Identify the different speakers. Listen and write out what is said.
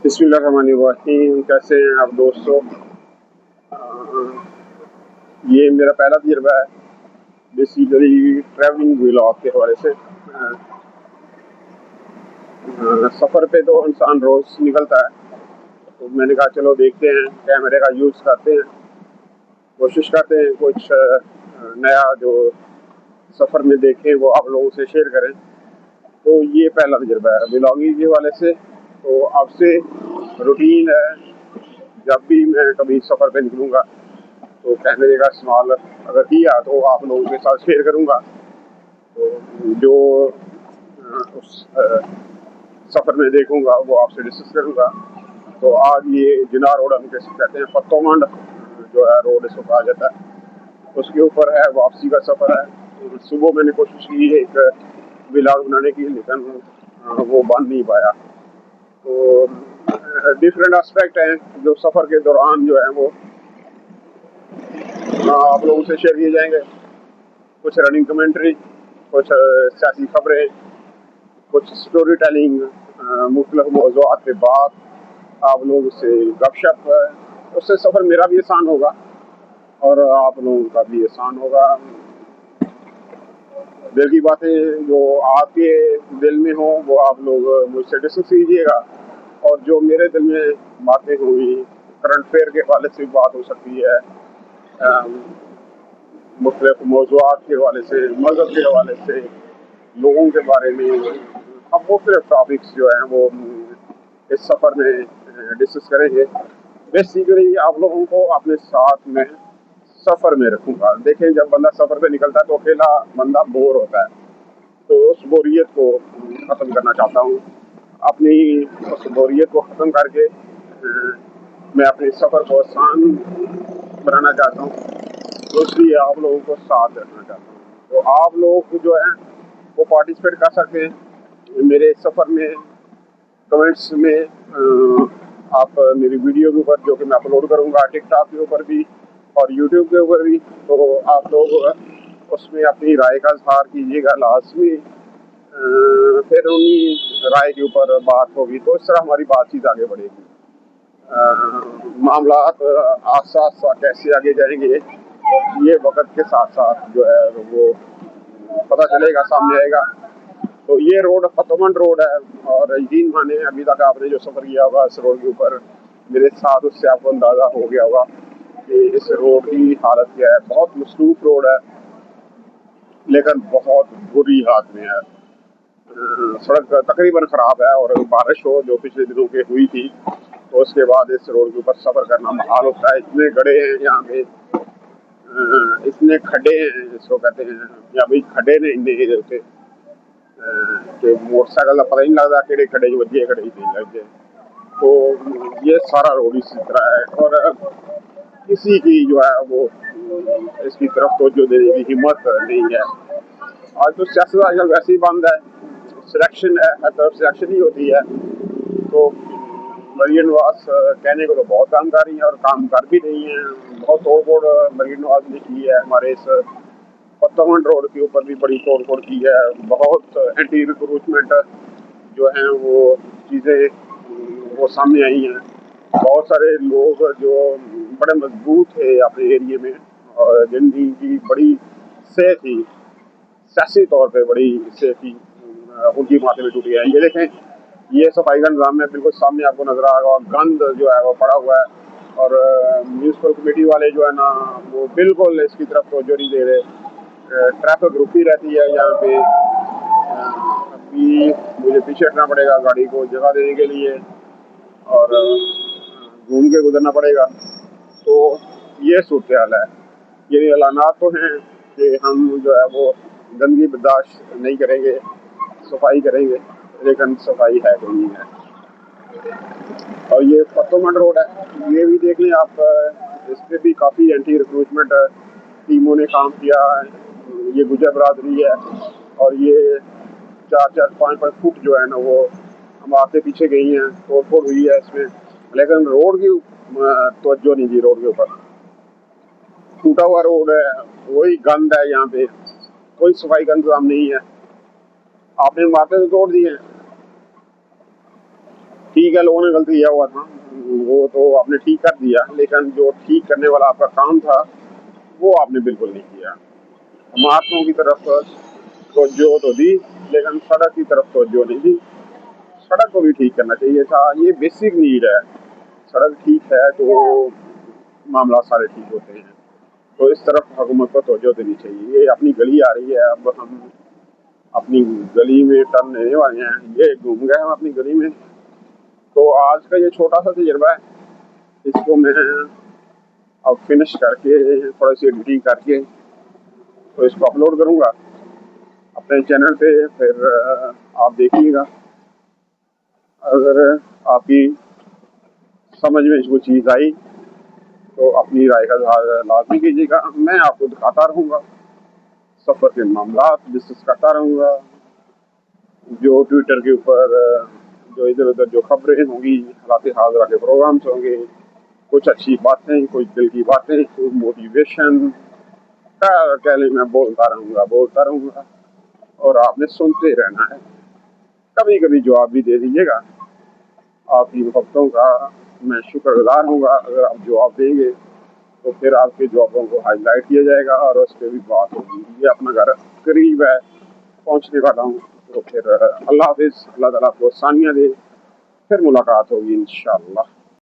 Speaker 1: बिस्मिल्लाहिर्रहमानिर्रहीम। कैसे हैं आप दोस्तों? अ, ये मेरा पहला तजुर्बा है बेसिकली ट्रैवलिंग व्लॉग के हवाले से। सफ़र पे तो इंसान रोज़ निकलता है, तो मैंने कहा चलो देखते हैं, कैमरे का यूज़ करते हैं, कोशिश करते हैं कुछ नया जो सफ़र में देखें वो आप लोगों से शेयर करें। तो ये पहला तजुर्बा है व्लॉगिंग के हवाले से। तो आपसे रूटीन है, जब भी मैं कभी सफ़र पे निकलूँगा तो कैमरे का इस्तेमाल अगर किया तो आप लोगों के साथ शेयर करूँगा। तो जो उस सफ़र में देखूँगा वो आपसे डिस्कस करूँगा। तो आज ये जिना रोड हम कैसे कहते हैं, पत्तोमंड जो है रोड इसको कहा जाता है, उसके ऊपर है, वापसी का सफ़र है। तो सुबह मैंने कोशिश की है एक व्लॉग बनाने की, लेकिन वो बन नहीं पाया। तो डिफरेंट एस्पेक्ट हैं जो सफ़र के दौरान जो है वो आप लोगों से शेयर किए जाएंगे। कुछ रनिंग कमेंट्री, कुछ सियासी खबरें, कुछ स्टोरी टेलिंग, मुख्तलिफ मौज़ूआत पे बात, आप लोगों से गपशप। उससे सफ़र मेरा भी आसान होगा और आप लोगों का भी आसान होगा। दिल की बातें जो आपके दिल में हो वो आप लोग मुझसे डिस्कस कीजिएगा, और जो मेरे दिल में बातें हुई, करंट अफेयर के हवाले से बात हो सकती है, मुख्तलिफ मौज़ूआत के हवाले से, मज़हब के हवाले से, लोगों के बारे में। हम मुख्तलिफ टॉपिक्स जो हैं वो इस सफ़र में डिस्कस करेंगे। बेसिकली आप लोगों को अपने साथ में सफ़र में रखूँगा। देखें, जब बंदा सफ़र पे निकलता है तो अकेला बंदा बोर होता है, तो उस बोरियत को ख़त्म करना चाहता हूँ। अपनी उस बोरियत को ख़त्म करके मैं अपने सफ़र को आसान बनाना चाहता हूँ, तो इसलिए आप लोगों को साथ रखना चाहता हूँ। तो आप लोग जो है वो पार्टिसिपेट कर सकते हैं मेरे सफ़र में। कमेंट्स में आप मेरी वीडियो के ऊपर जो कि मैं अपलोड करूँगा टिकटॉक के ऊपर भी और यूट्यूब के ऊपर भी, तो आप लोग उसमें अपनी राय का इज़हार कीजिएगा लाज़मी। फिर उन्हीं राय के ऊपर बात होगी, तो इस तरह हमारी बातचीत आगे बढ़ेगी। मामलात आसा कैसे आगे जाएंगे ये वक्त के साथ साथ जो है वो पता चलेगा, सामने आएगा। तो ये रोड पतमंड रोड है, और यकीन माने अभी तक आपने जो सफ़र किया होगा इस रोड के ऊपर मेरे साथ, उससे आपको अंदाज़ा हो गया होगा कि इस रोड की हालत क्या है। बहुत मसरूफ़ रोड है, लेकिन बहुत बुरी हालत में है। सड़क तकरीबन ख़राब है, और बारिश हो जो पिछले दिनों के हुई थी तो उसके बाद इस रोड के ऊपर सफ़र करना महाल होता है। इतने गड्ढे हैं यहाँ पे, इतने खड्डे हैं इसको कहते हैं, या भाई खड्डे ने इन्ने होते कि मोटरसाइकिल का पता ही नहीं लगता कि खड्डे च वजे खड्डे नहीं लगे। तो ये सारा रोड इसी तरह है, और किसी की जो है वो इसकी तरफ तवज्जो देने की हिम्मत नहीं है। आज तो सियासत आजकल वैसे ही बंद है, सिलेक्शन है, हर तरफ सिलेक्शन ही होती है। तो मरीम नवाज कहने को तो बहुत काम कर रही है और काम कर भी रही हैं। बहुत तोड़ फोड़ मरीम नवाज ने की है, हमारे इस पत्तमंड रोड के ऊपर भी बड़ी तोड़ फोड़ की है। बहुत एंटी रिक्रूटमेंट जो हैं वो चीज़ें वो सामने आई हैं। बहुत सारे लोग जो बड़े मजबूत थे अपने एरिए में, और जिनकी बड़ी सह थी, सियासी तौर पे बड़ी सह थी, उनकी माथे में टूटी है। ये देखें, ये सफाई का निज़ाम है, बिल्कुल सामने आपको नजर आ रहा होगा, गंद जो है वो पड़ा हुआ है, और म्यूनसिपल कमेटी वाले जो है ना वो बिल्कुल इसकी तरफ तवज्जो नहीं दे रहे। ट्रैफिक रुकी रहती है यहाँ पे। अभी मुझे पीछे हटना पड़ेगा गाड़ी को जगह देने के लिए, और घूम के गुजरना पड़ेगा। तो ये सूरत हाल है। ये ऐलानात तो हैं कि हम जो है वो गंदगी बर्दाश्त नहीं करेंगे, सफाई करेंगे, लेकिन सफाई है कोई नहीं है। और ये पत्तोमंड रोड है, ये भी देख लें आप, इस पर भी काफ़ी एंटी रिक्रूटमेंट टीमों ने काम किया है। ये गुजर बरादरी है, और ये 4-4, 5-5 फुट जो है ना वो हम आगे पीछे गई हैं, तोड़ फोड़ हुई है इसमें, लेकिन रोड की तवज्जो नहीं दी। रोड के ऊपर टूटा हुआ रोड है, वही गंद है यहाँ पे, कोई सफाई का इंतजाम नहीं है। आपने इमारतें तो तोड़ दी हैं, ठीक है, लोगों ने गलत किया हुआ था, वो तो आपने ठीक कर दिया, लेकिन जो ठीक करने वाला आपका काम था वो आपने बिल्कुल नहीं किया। महात्माओं की तरफ तवज्जो तो दी, लेकिन सड़क की तरफ तवज्जो नहीं दी। सड़क को भी ठीक करना चाहिए था, ये बेसिक नीड है। सड़क ठीक है तो मामला सारे ठीक होते हैं। तो इस तरफ हुकूमत को तवज्जो देनी चाहिए। ये अपनी गली आ रही है, अब हम अपनी गली में टर्न लेने वाले हैं, ये घूम गए हम अपनी गली में। तो आज का ये छोटा सा तजर्बा है, इसको मैं अब फिनिश करके थोड़ी सी एडिटिंग करके तो इसको अपलोड करूँगा अपने चैनल पे। फिर आप देखिएगा, अगर आपकी समझ में कोई चीज़ आई तो अपनी राय का लाजमी कीजिएगा। मैं आपको दिखाता रहूँगा, सफ़र के मामला डिस्कस करता रहूँगा, जो ट्विटर के ऊपर जो इधर उधर जो खबरें होंगी, हालात हाज़िरा के प्रोग्राम्स होंगे, कुछ अच्छी बातें, कुछ दिल की बातें, कुछ मोटिवेशन, कह लें, मैं बोलता रहूँगा और आपने सुनते रहना है। कभी कभी जवाब भी दे दीजिएगा। आपकी मोहब्बतों का मैं शुक्रगुजार हूँगा। अगर आप जवाब देंगे तो फिर आपके जवाबों को हाईलाइट किया जाएगा और उस पर भी बात होगी। ये अपना घर करीब है, पहुँचने वाला हूँ। तो फिर अल्लाह हाफिज़, अल्लाह ताला आपको आसानियाँ दे, फिर मुलाकात होगी इंशाअल्लाह।